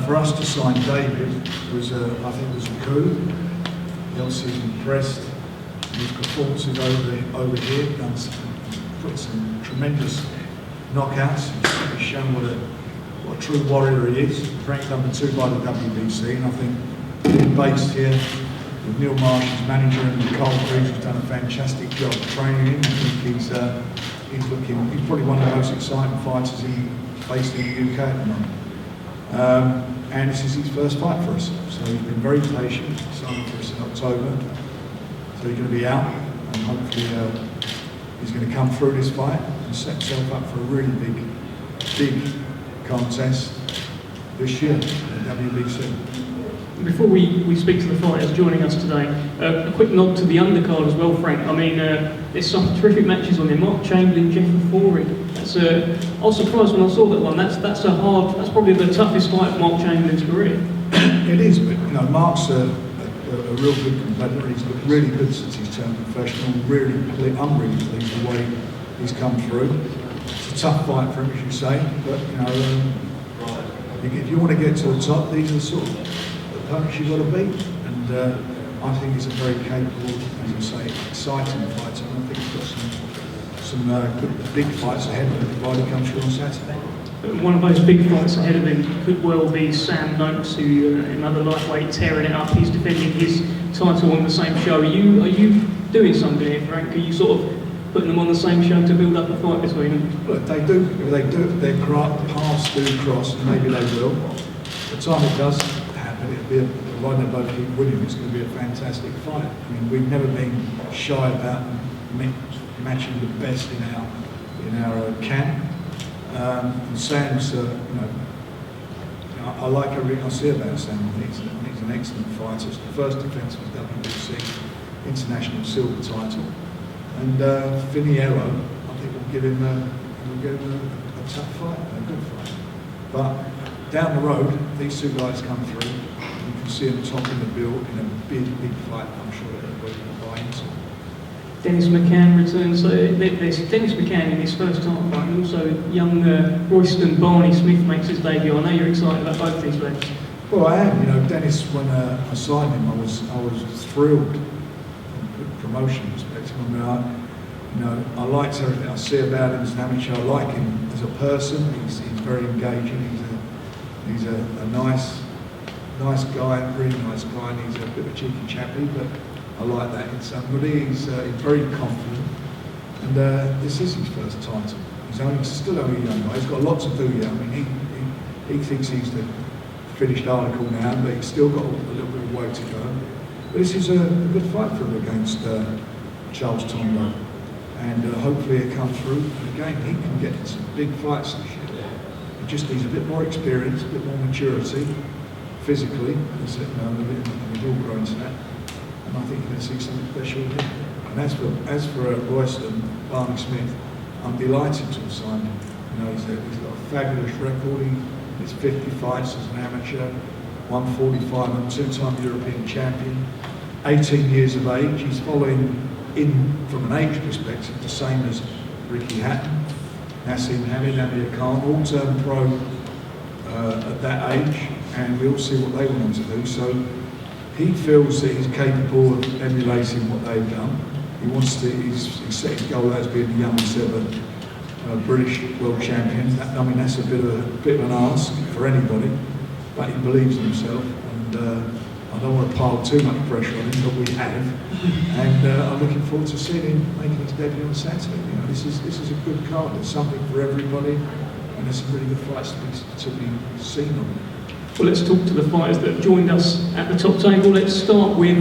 For us to sign David was, I think, was a coup. He obviously impressed his performances over here. Put some tremendous knockouts. He's shown what a true warrior he is. Ranked number 2 by the WBC, and I think being based here with Neil Marsh, his manager, and Carl Cruz, who's done a fantastic job training him. I think he's probably one of the most exciting fighters based in the UK at the moment. And this is his first fight for us, so he's been very patient. Signed for us in October, so he's going to be out, and hopefully he's going to come through this fight and set himself up for a really big contest this year at the WBC. Before we speak to the fighters joining us today, a quick nod to the undercard as well, Frank. I mean, there's some terrific matches on there. Mark Chamberlain, Jeff Foury. I was surprised when I saw that one. That's probably the toughest fight of Mark Chamberlain's career. It is, but you know, Mark's a real good competitor. He's looked really good since he's turned professional. I'm really pleased the way he's come through. It's a tough fight for him, as you say, but you know, if you want to get to the top, these are the sort of opponents you've got to beat. And I think he's a very capable, as I say, exciting fighter. And I think he's got some good big fights ahead of him, provided he comes through on Saturday. One of those big fights ahead of him could well be Sam Noakes, who another lightweight tearing it up. He's defending his title on the same show. Are you doing something here, Frank? Are you sort of putting them on the same show to build up a fight between them? Well, if they do, their paths do cross, and maybe they will. The time it does happen, it'll be provided they both keep winning, it's going to be a fantastic fight. I mean, we've never been shy about matching the best in our camp. And Sam's, I like everything I see about Sam. He's an excellent fighter. It's the first defence of the WBC international silver title. And Finiello, I think will give him a tough fight, a good fight. But down the road, these two guys come through. You can see them topping the bill in a big fight. I'm sure that everybody will buy into. Dennis McCann returns. So there's Dennis McCann in his first time fight, and also young Royston Barney Smith makes his debut. I know you're excited about both these lads. Well, I am. You know, Dennis, when I signed him, I was thrilled from the promotion perspective. I mean, I liked everything I see about him as an amateur. I like him as a person. He's very engaging. He's a nice guy, really nice guy, and he's a bit of a cheeky chappy, but I like that in somebody. He's very confident, and this is his first title. He's still only a young guy. He's got a lot to do yet. I mean, he thinks he's the finished article now, but he's still got a little bit of way to go. But this is a good fight for him against Charles Tombo, and hopefully it comes through. And again, he can get in some big fights this year. He just needs a bit more experience, a bit more maturity, physically. We've all grown to that. And I think you're going to see something special with him. And as for Royston Barney Smith, I'm delighted to have signed him. You know, he's got a fabulous record. He's 50 fights as an amateur, 145 and 2-time European champion, 18 years of age. He's following in, from an age perspective, the same as Ricky Hatton, Nassim Hamid, Amir Khan, all turned pro at that age, and we all see what they want him to do. So he feels that he's capable of emulating what they've done. He's set his goal as being the youngest ever British world champion. That's a bit of an ask for anybody, but he believes in himself, and I don't want to pile too much pressure on him, but we have. And I'm looking forward to seeing him making his debut on Saturday. You know, this is a good card. There's something for everybody, and there's some really good fights to be seen on it. Well, let's talk to the fighters that have joined us at the top table. Let's start with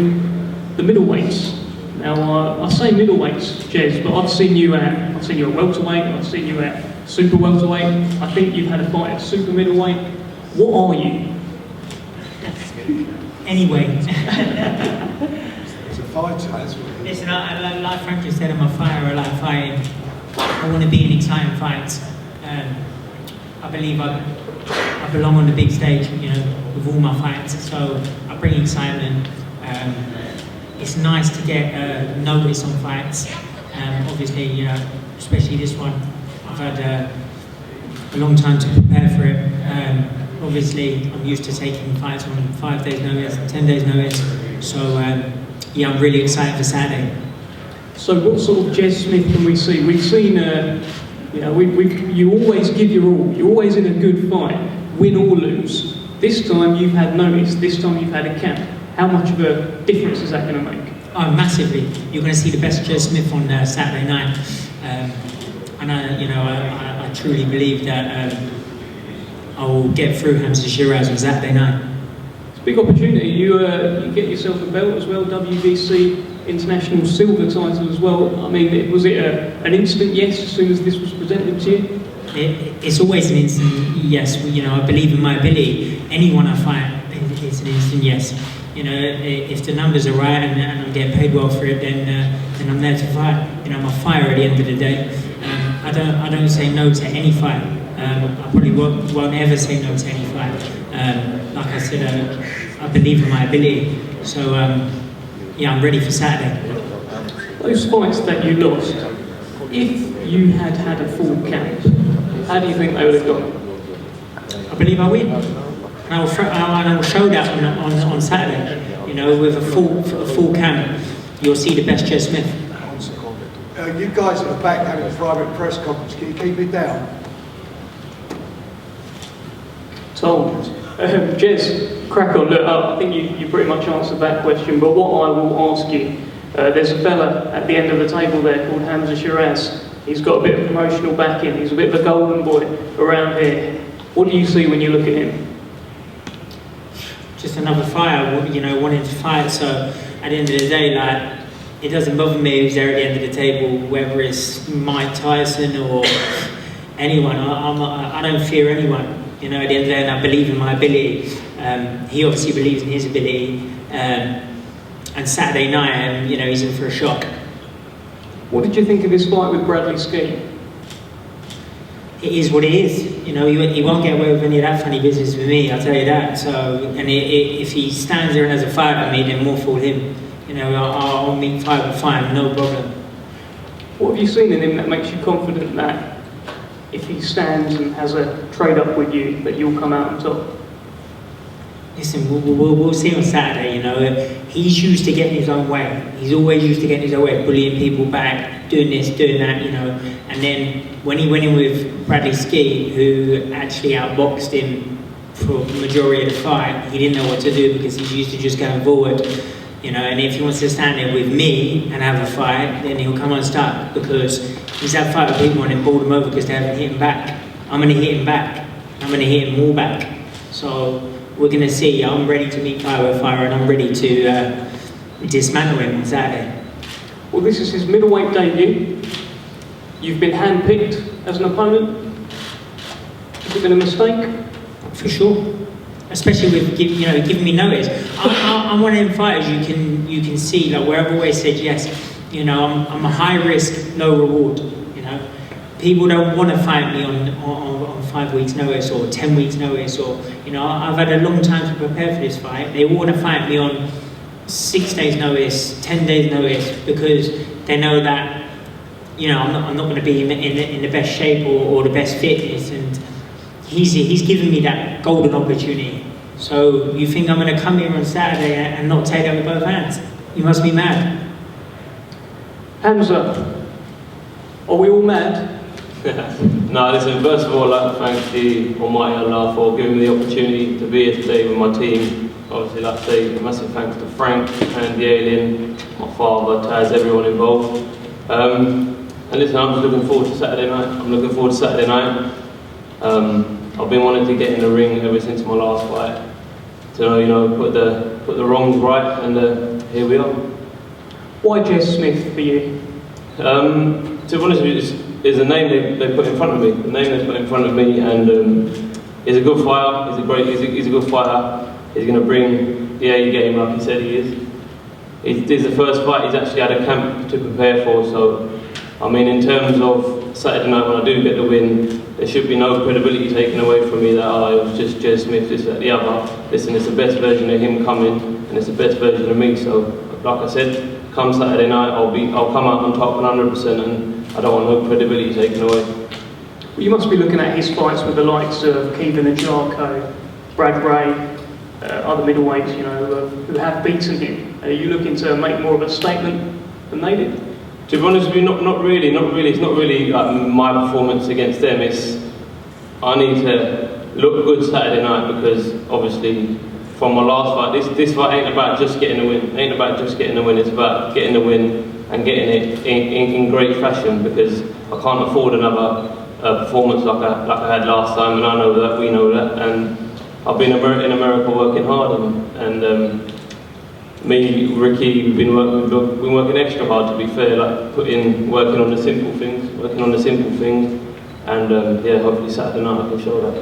the middleweights. Now, I say middleweights, Jez, but I've seen you at welterweight, I've seen you at super welterweight. I think you've had a fight at super middleweight. What are you? Anyway. It's a fighter, that's what it is. Listen, like Frank just said, I'm a fighter. I like fighting. I want to be in exciting fights. I believe I belong on the big stage, you know, with all my fights. So I bring excitement. It's nice to get notice on fights. Obviously, especially this one, I've had a long time to prepare for it. Obviously, I'm used to taking fights on 5 days notice, 10 days notice. So yeah, I'm really excited for Saturday. So what sort of Jez Smith can we see? We've seen, you know, you always give your all. You're always in a good fight, win or lose. This time you've had notice. This time you've had a camp. How much of a difference is that going to make? Oh, massively. You're going to see the best Jez Smith on Saturday night. And I truly believe that I will get through Hamza Sheeraz on Saturday night. It's a big opportunity. You get yourself a belt as well, WBC International Silver title as well. I mean, was it an instant yes as soon as this was presented to you? It's always an instant yes. You know, I believe in my ability. Anyone I fight, it's an instant yes. You know, if the numbers are right and I'm getting paid well for it, then I'm there to fight. You know, I'm a fighter at the end of the day. I don't say no to any fight. I probably won't ever say no to any fight. Like I said, I believe in my ability. So yeah, I'm ready for Saturday. Those fights that you lost, if you had had a full camp, how do you think they would have gone? I believe I win. And I will show that on Saturday. You know, with a full camp, you'll see the best Jez Smith. You guys at the back having a private press conference, can you keep it down? Tom, Jez, crack on. Look, I think you pretty much answered that question, but what I will ask you, there's a fella at the end of the table there called Hamza Sheeraz. He's got a bit of promotional backing. He's a bit of a golden boy around here. What do you see when you look at him? Just another fighter, you know, wanting to fight. So at the end of the day, like, it doesn't bother me who's there at the end of the table, whether it's Mike Tyson or anyone. I don't fear anyone. You know, at the end of the day, and I believe in my ability. He obviously believes in his ability. And Saturday night, you know, he's in for a shock. What did you think of his fight with Bradley Ski? It is what it is. You know, he won't get away with any of that funny business with me, I'll tell you that. So, and if he stands there and has a fight with me, then more for him. You know, I'll meet fight with fight, no problem. What have you seen in him that makes you confident that if he stands and has a trade-up with you, that you'll come out on top? Listen, we'll see on Saturday, you know. He's used to getting his own way. He's always used to getting his own way, bullying people back, doing this, doing that, you know. And then when he went in with Bradley Ski, who actually outboxed him for the majority of the fight, he didn't know what to do because he's used to just going forward, you know. And if he wants to stand there with me and have a fight, then he'll come unstuck because he's had a fight with people and then balled him over because they haven't hit him back. I'm going to hit him back. I'm going to hit him more back. So we're going to see. I'm ready to meet fire with fire and I'm ready to dismantle him on Saturday. Well, this is his middleweight debut. You've been handpicked as an opponent. Has it been a mistake? For sure. Especially with giving me notice. I'm one of them fighters you can see, like, where I've always said yes. You know, I'm a high risk, low reward. You know, people don't want to fight me on 5 weeks notice or 10 weeks notice, or, you know, I've had a long time to prepare for this fight. They all want to fight me on 6 days notice, 10 days notice, because they know that, you know, I'm not going to be in the best shape or the best fitness, and he's given me that golden opportunity. So you think I'm going to come here on Saturday and not take that with both hands? You must be mad. Hamza, are we all mad? No, listen, first of all, I'd like to thank the Almighty Allah for giving me the opportunity to be here today with my team. Obviously, I'd like to say a massive thanks to Frank and the Alien, my father, Taz, everyone involved. And listen, I'm just looking forward to Saturday night. I've been wanting to get in the ring ever since my last fight. To, you know, put the wrongs right, and here we are. Why Jez Smith for you? To be honest with you, is the name they put in front of me. The name they put in front of me, and he's a good fighter. He's a good fighter. He's going to bring the A game like he said he is. This is the first fight he's actually had a camp to prepare for. So, I mean, in terms of Saturday night when I do get the win, there should be no credibility taken away from me that it was just Jez Smith, this, that, the other. Listen, it's the best version of him coming, and it's the best version of me. So, like I said, come Saturday night, I'll come out on top 100%, and I don't want no credibility taken away. Well, you must be looking at his fights with the likes of Kevin and Jarko, Brad Gray, other middleweights, you know, who have beaten him? Are you looking to make more of a statement than they did? To be honest with you, not really. It's not really like my performance against them. It's I need to look good Saturday night because obviously from my last fight, this fight ain't about just getting a win. It ain't about just getting a win. It's about getting the win and getting it in great fashion because I can't afford another performance like I had last time, and I know that, we know that, and I've been in America working hard, and me, Ricky, we've been working extra hard, to be fair, like working on the simple things, and yeah, hopefully Saturday night I can show that.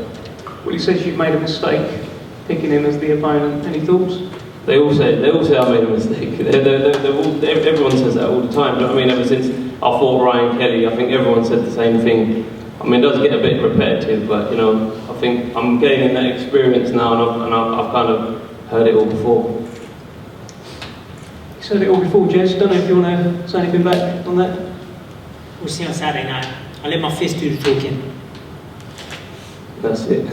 Well, he says you've made a mistake picking him as the opponent. Any thoughts? They all say I made a mistake. Everyone says that all the time. Do you know what I mean? Ever since I fought Ryan Kelly, I think everyone said the same thing. I mean, it does get a bit repetitive, but you know, I think I'm gaining that experience now, and I've kind of heard it all before. You said it all before, Jez. Don't know if you want to say anything back on that. We'll see on Saturday night. I'll let my fist do the talking. That's it.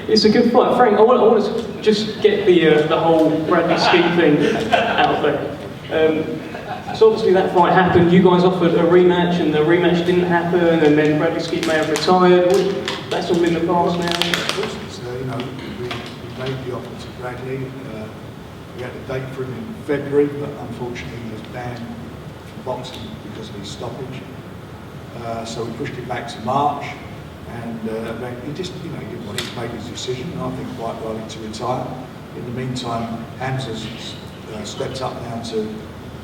It's a good fight. Frank, I want to just get the whole Bradley Skeet thing out there. So obviously that fight happened, you guys offered a rematch and the rematch didn't happen, and then Bradley Skeet may have retired. That's all in the past now. So, you know, we made the offer to Bradley. We had a date for him in February, but unfortunately he was banned from boxing because of his stoppage. So we pushed it back to March. And he just, you know, he didn't want to make his decision, and I think quite rightly to retire. In the meantime, Hamza's stepped up now to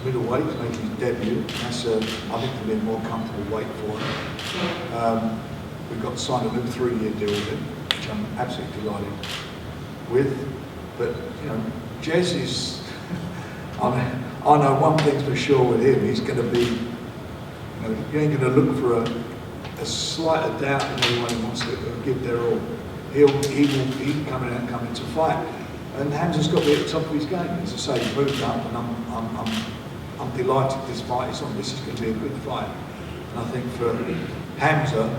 middleweight to make his debut. That's, I think, to be a more comfortable weight for him. We've got signed a new 3-year deal with him, which I'm absolutely delighted with. But, you know, Jez is, I know one thing's for sure with him, he's going to be, you know, you ain't going to look for a slight doubt in anyone who wants to give their all. He'll come into fight, and Hamza's got to be at the top of his game. As I say, he's moved up, and I'm delighted this fight is on. This is going to be a good fight, and I think for Hamza,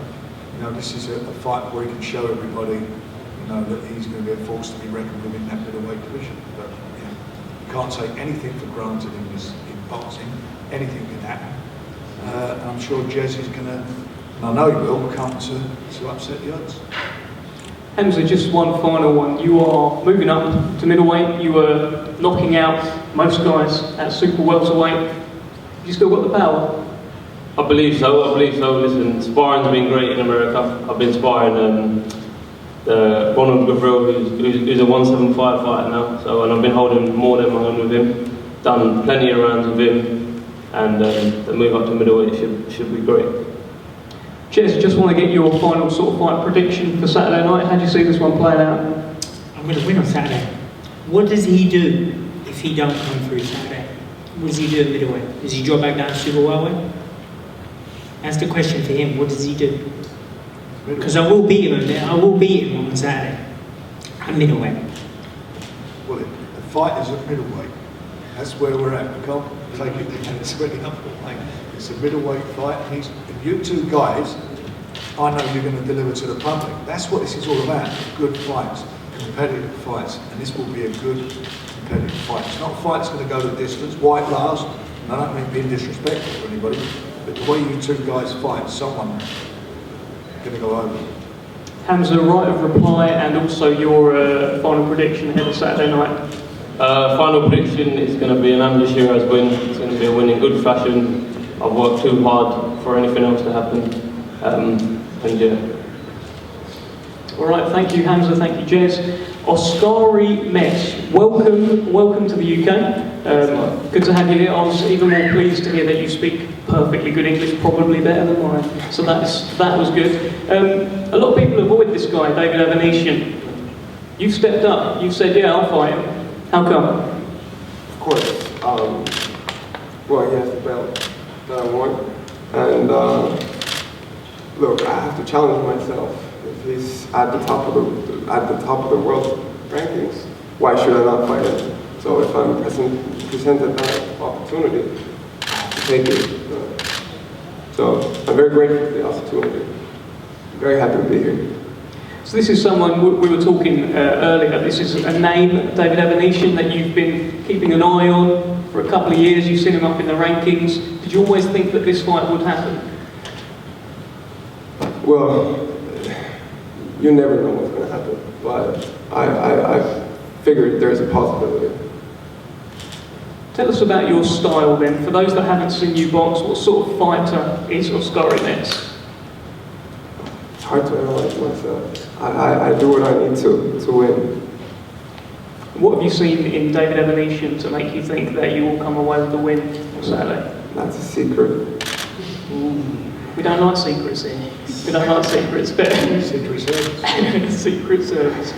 you know, this is a fight where he can show everybody, you know, that he's going to be a force to be reckoned with in that middleweight division. But you know, you can't take anything for granted in boxing. Anything can happen, and I'm sure Jez is going to. I know he will come to upset the odds. Hamza, just one final one. You are moving up to middleweight. You were knocking out most guys at super welterweight. Have you still got the power? I believe so. Listen, sparring's been great in America. I've been sparring Ronald Gavril, who's a 175 fighter now. And I've been holding more than my own with him. Done plenty of rounds with him, and the move up to middleweight should be great. Jez, just want to get your final sort of fight prediction for Saturday night. How do you see this one playing out? I'm going to win on Saturday. What does he do if he don't come through Saturday? What does he do at middleweight? Does he drop back down to super welterweight? That's the question for him. What does he do? Because I will beat him. I will beat him on Saturday. I'm middleweight. Well, the fight is at middleweight. That's where we're at. We can't take it there. It's really up. It's a middleweight fight, and you two guys, I know you're going to deliver to the public. That's what this is all about, good fights, competitive fights, and this will be a good competitive fight. It's not a fight that's going to go the distance, white last, and I don't mean being disrespectful to anybody, but the way you two guys fight, someone's going to go over. Hamza, right of reply, and also your final prediction ahead of Saturday night. Final prediction is going to be an Andi Sheeraz win. It's going to be a win in good fashion. I've worked too hard for anything else to happen, and yeah. All right, thank you Hamza, thank you Jez. Oskari Metz, welcome to the UK. Good to have you here. I was even more pleased to hear that you speak perfectly good English, probably better than mine. So that was good. A lot of people avoid this guy, David Avanesyan. You've stepped up. You've said, yeah, I'll fight him. How come? Of course. Well, he has the belt that I want, and look, I have to challenge myself. If he's at the top of the world rankings, why should I not fight him? So if I'm presented that opportunity, I have to take it. So I'm very grateful for the opportunity. I'm very happy to be here. So this is someone, we were talking earlier, this is a name, David Avanesyan, that you've been keeping an eye on for a couple of years. You've seen him up in the rankings. Did you always think that this fight would happen? Well, you never know what's going to happen, but I figured there's a possibility. Tell us about your style then. For those that haven't seen you box, what sort of fighter is Oskari Metz? It's hard to analyze myself. I do what I need to win. What have you seen in David Avanesyan to make you think that you will come away with the win on Saturday? That's a secret. We don't like secrets here. We don't like secrets, but Secret Service. Secret Service.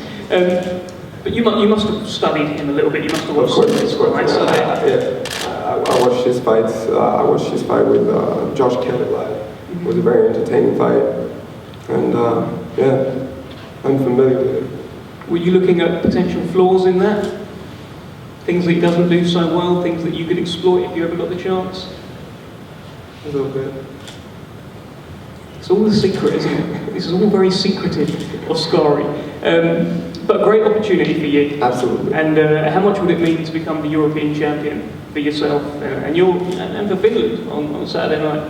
But you must have studied him a little bit. You must have watched some of his fights. I watched his fights. I watched his fight with Josh Kelly live. It was a very entertaining fight, and yeah, I'm familiar with it. Were you looking at potential flaws in that? Things that he doesn't do so well, things that you could exploit if you ever got the chance? A little bit. It's all a secret, isn't it? This is all very secretive, Oskari. But a great opportunity for you. Absolutely. And how much would it mean to become the European champion for yourself and for Finland on Saturday night?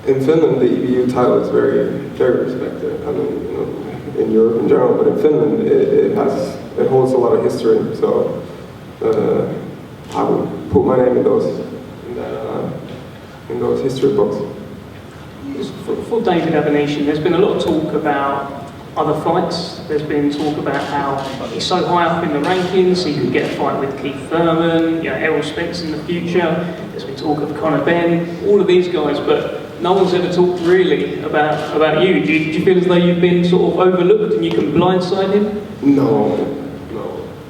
In Finland, the EBU title is very, very respected. I mean, you know, in Europe in general, but in Finland, it holds a lot of history. So I would put my name in those history books. For David Avanesyan, there's been a lot of talk about other fights. There's been talk about how he's so high up in the rankings, he could get a fight with Keith Thurman, Errol Spence in the future. There's been talk of Conor Benn, all of these guys, but no one's ever talked really about you. Do you feel as though you've been sort of overlooked and you can blindside him? No.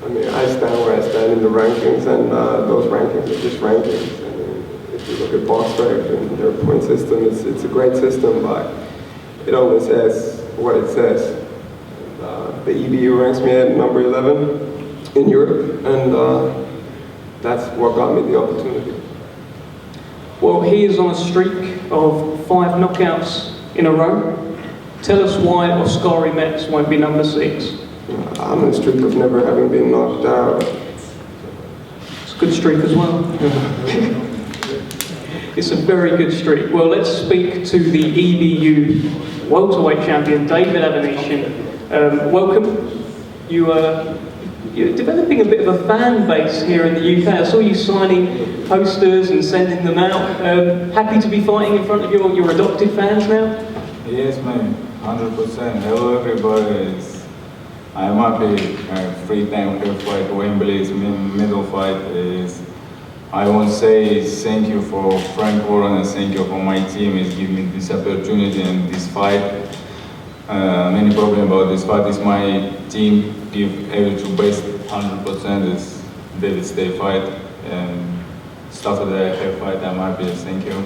I mean, I stand where I stand in the rankings, and those rankings are just rankings. I mean, if you look at BoxRec and their point system, it's a great system, but it only says what it says. The EBU ranks me at number 11 in Europe, and that's what got me the opportunity. Well, he is on a streak of 5 knockouts in a row. Tell us why Oskari Metz won't be number 6. I'm on a streak of never having been knocked out. It's a good streak as well. It's a very good streak. Well, let's speak to the EBU welterweight champion, David Avanesyan. Welcome. You're developing a bit of a fan base here in the UK. I saw you signing posters and sending them out. Happy to be fighting in front of your adopted fans now? Yes, man, 100%. Hello, everybody. I'm happy. Free time to fight Wembley. It's middle fight. I want to say thank you for Frank Warren and thank you for my team. It's given me this opportunity and this fight. Many problem about this fight is my team give every best 100%. It's David's day fight and Saturday I have fight. I'm happy. Thank you.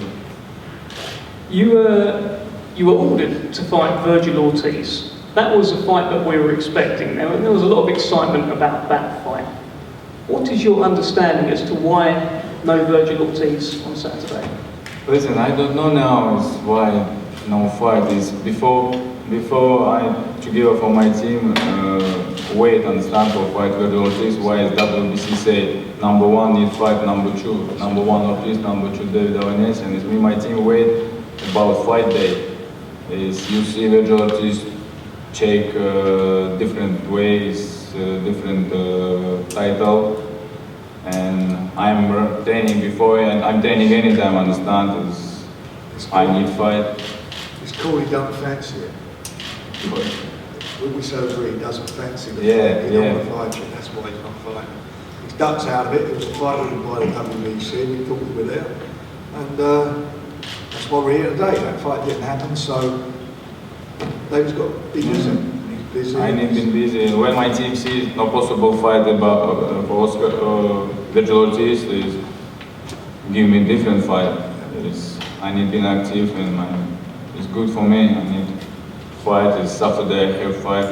You were ordered to fight Virgil Ortiz. That was a fight that we were expecting. There was a lot of excitement about that fight. What is your understanding as to why no Virgil Ortiz on Saturday? Listen, I don't know now why no fight is before I to give up for my team wait and start for fight Virgil Ortiz. Why is WBC say number 1 need fight number 2, number 1 Ortiz, number 2 David Avanesyan? It's me my team wait about fight day. Is you see Virgil Ortiz check different ways, different title, and I'm training before and I'm training anytime. Understand? I need fight. It's cool. He don't fancy it. We so agree. He doesn't fancy it. Yeah, He don't want to fight you. That's why he's not fighting. He's ducks out of it. It was a fight ordered by the WBC. We thought we were there, and that's why we're here today. That fight didn't happen, so. David's got big busy. He's busy. I need been busy. When my team sees no possible fight about for Oscar Virgil Ortiz, is give me different fight. I need being active and it's good for me. I need fight. It's Saturday. I have fight.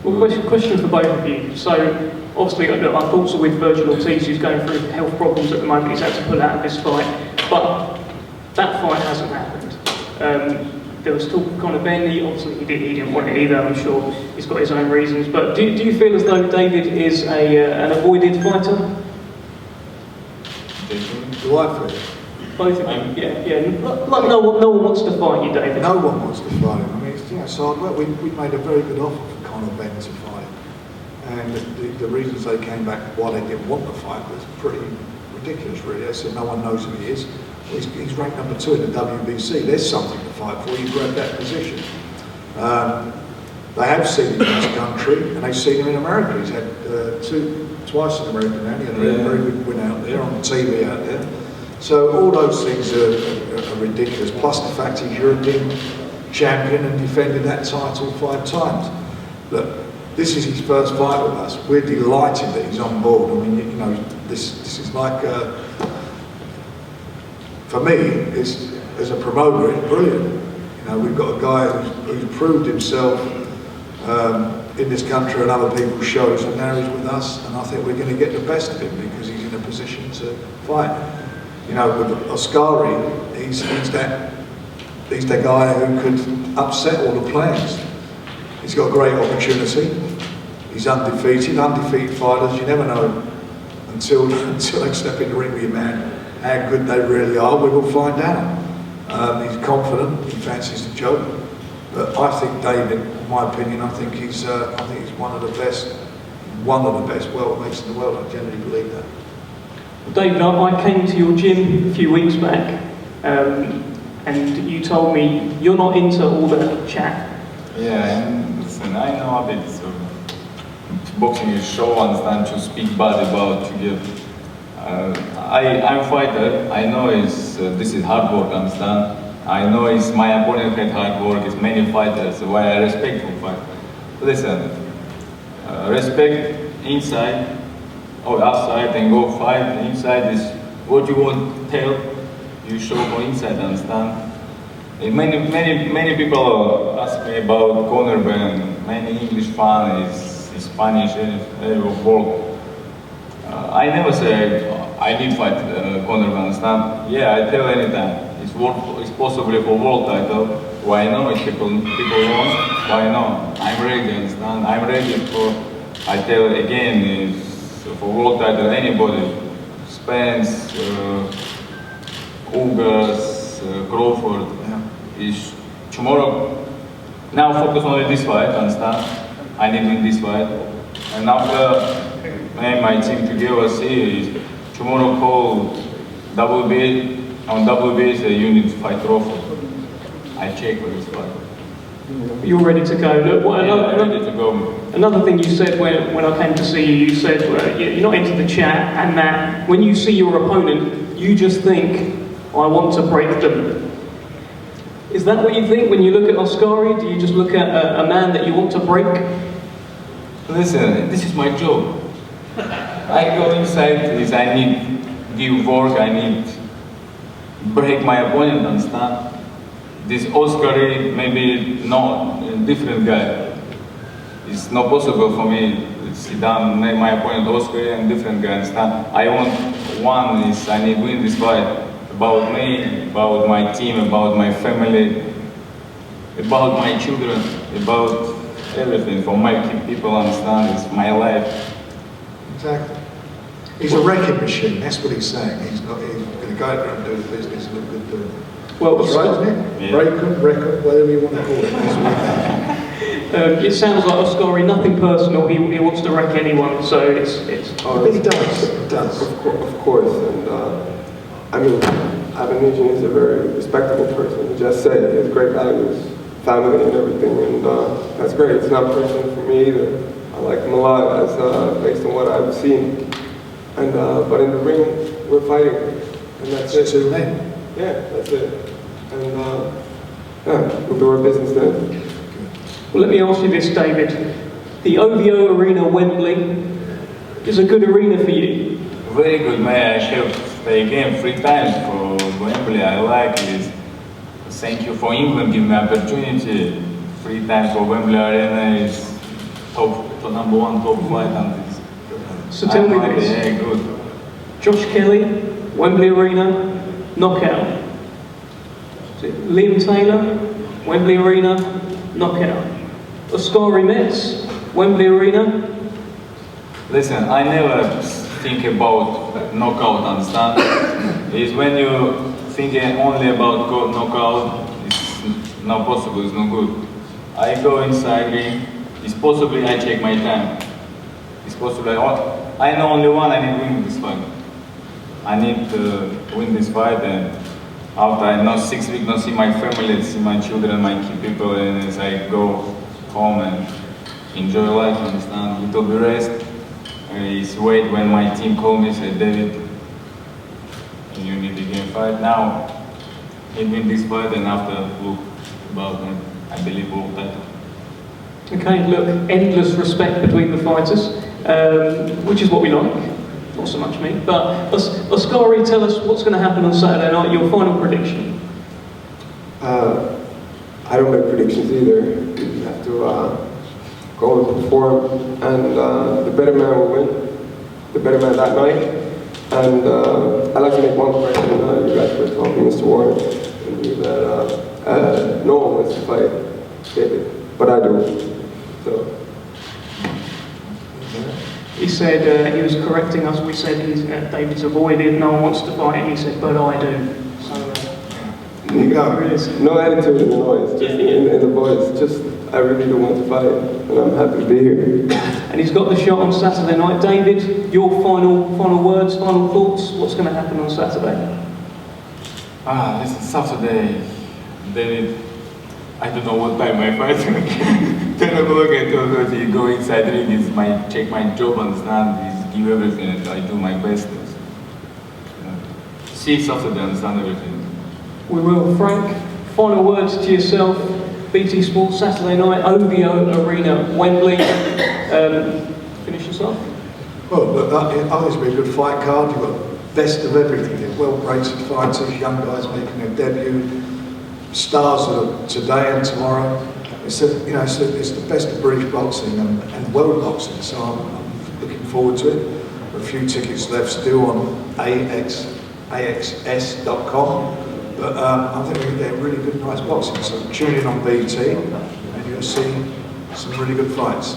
Well, question for both of you. So, obviously, our thoughts are with Virgil Ortiz, who's going through health problems at the moment. He's had to pull out of this fight, but that fight hasn't happened. there was talk of Conor Benn. Obviously, he didn't want it either. I'm sure he's got his own reasons. But do you feel as though David is an avoided fighter? Do I feel? Both of them, yeah. Like no one wants to fight you, David. No one wants to fight him. I mean, it's hard work. We made a very good offer for Conor Benn to fight. And the reasons they came back why they didn't want the fight was pretty ridiculous, really. They said no one knows who he is. He's ranked number 2 in the WBC. There's something to fight for. You grab that position. They have seen him in this country, and they've seen him in America. He's had twice in America now. He had a very good win out there, on TV out there. So all those things are ridiculous. Plus the fact he's European champion and defended that title 5 times. Look, this is his first fight with us. We're delighted that he's on board. I mean, you know, this is like, for me, as a promoter, it's brilliant. You know, we've got a guy who's proved himself in this country and other people's shows, and now he's with us, and I think we're going to get the best of him because he's in a position to fight. You know, with Oskari, he's the guy who could upset all the plans. He's got a great opportunity. He's undefeated fighters. You never know until they step in the ring with your man how good they really are. We will find out. He's confident. He fancies the joke. But I think David, in my opinion, I think he's one of the best welterweights in the world. I generally believe that. David, I came to your gym a few weeks back, and you told me you're not into all the chat. Yeah, and listen, I know a bit. So boxing is show, understand, to speak bad about, to give. I'm a fighter. I know this is hard work, understand. I know my opponent had hard work. It's many fighters. Why I respect him fight. Listen, respect inside or outside, and go fight. Inside is what you want to tell. You show for inside, understand. Many people ask me about Conor Benn. Many English fans, Spanish, world. I never say I need fight Conor Benn. Understand? Yeah, I tell anytime. It's possibly for world title. Why not? If people want, why not? I'm ready. Understand? I'm ready for. I tell again, for world title anybody. Spence, Ugas, Crawford. Is tomorrow. Now focus on this fight, understand? I need to win this fight. And after my team together see tomorrow call WB. On WB you need to fight Crawford. I check for this fight. You're ready to go. Look, ready to go. Another thing you said when I came to see you, you said you're not into the chat, and that when you see your opponent, you just think, I want to break them. Is that what you think when you look at Oskari? Do you just look at a man that you want to break? Listen, this is my job. I go inside, I need give work, I need break my opponent, understand? This Oskari, maybe not a different guy. It's not possible for me to sit down, make my opponent Oskari and different guy, understand? I need to win this fight. About me, about my team, about my family, about my children, about everything. For my people, understand, it's my life. Exactly. He's a wrecking machine, that's what he's saying. He's going to go out there and do the business and look good doing it. Well, that's right, isn't it? Yeah. Break them, wreck them, whatever you want to call it. That's it sounds like Oskari, nothing personal, he wants to wreck anyone, so it's... He does. Of course, and I mean, Avanesyan is a very respectable person. Just say he has great values, family and everything, and that's great. It's not personal for me either. I like him a lot, as based on what I've seen. And but in the ring, we're fighting, and that's it. Two men. Yeah, that's it. And yeah, we'll do our business then. Well, let me ask you this, David. The OVO Arena, Wembley, is a good arena for you. Very good, man. I have played again 3 times for Wembley. I like it. Thank you for England giving me opportunity. 3 times for Wembley Arena is number 1 top flight, and so tell me this. Yeah, good. Josh Kelly, Wembley Arena, knockout. Is it Liam Taylor, Wembley Arena, knockout. Oskari Metz, Wembley Arena. Listen, I never think about knockout, understand? It's when you think only about knockout, it's not possible, it's not good. I go inside ring, it's possibly I take my time. It's possible, I know only one, I need to win this fight. I need to win this fight, and after I know 6 weeks, not see my family, see my children, my key people, and as I go home and enjoy life, understand? Little bit rest. It's wait when my team called me, said, David, you need to get fight now. He win this fight, and after look about him, I believe world title. Okay, look, endless respect between the fighters, which is what we like. Not so much me, but Oskari, tell us what's going to happen on Saturday night, your final prediction. I don't make predictions either. You have to go and perform, and the better man will win. The better man that night. And I'd like to make one question. You guys were talking, Mr. Warren, and you that no one wants to fight David, but I do. So. He said, he was correcting us, we said David's avoided, no one wants to fight him, he said, but I do. So, no attitude in the noise, just in the voice, just I really do want to fight, and I'm happy to be here. And he's got the shot on Saturday night. David, your final words, final thoughts, what's going to happen on Saturday? Listen, Saturday, David, I don't know what time my fight. 10 o'clock and 12:30, go inside ring, is check my job, understand, is give everything, and I do my best. See Saturday, understand everything. We will. Frank, final words to yourself. BT Sports, Saturday night, OVO Arena, Wembley. Finish us off. Well, look, I think it's been a good fight card. You've got best of everything. You've well-rated fighters, young guys making their debut, stars of today and tomorrow. It's the best of British boxing and world boxing, so I'm looking forward to it. A few tickets left still on axs.com, but I think we're going to get really good, nice boxing. So tune in on BT and you'll see some really good fights.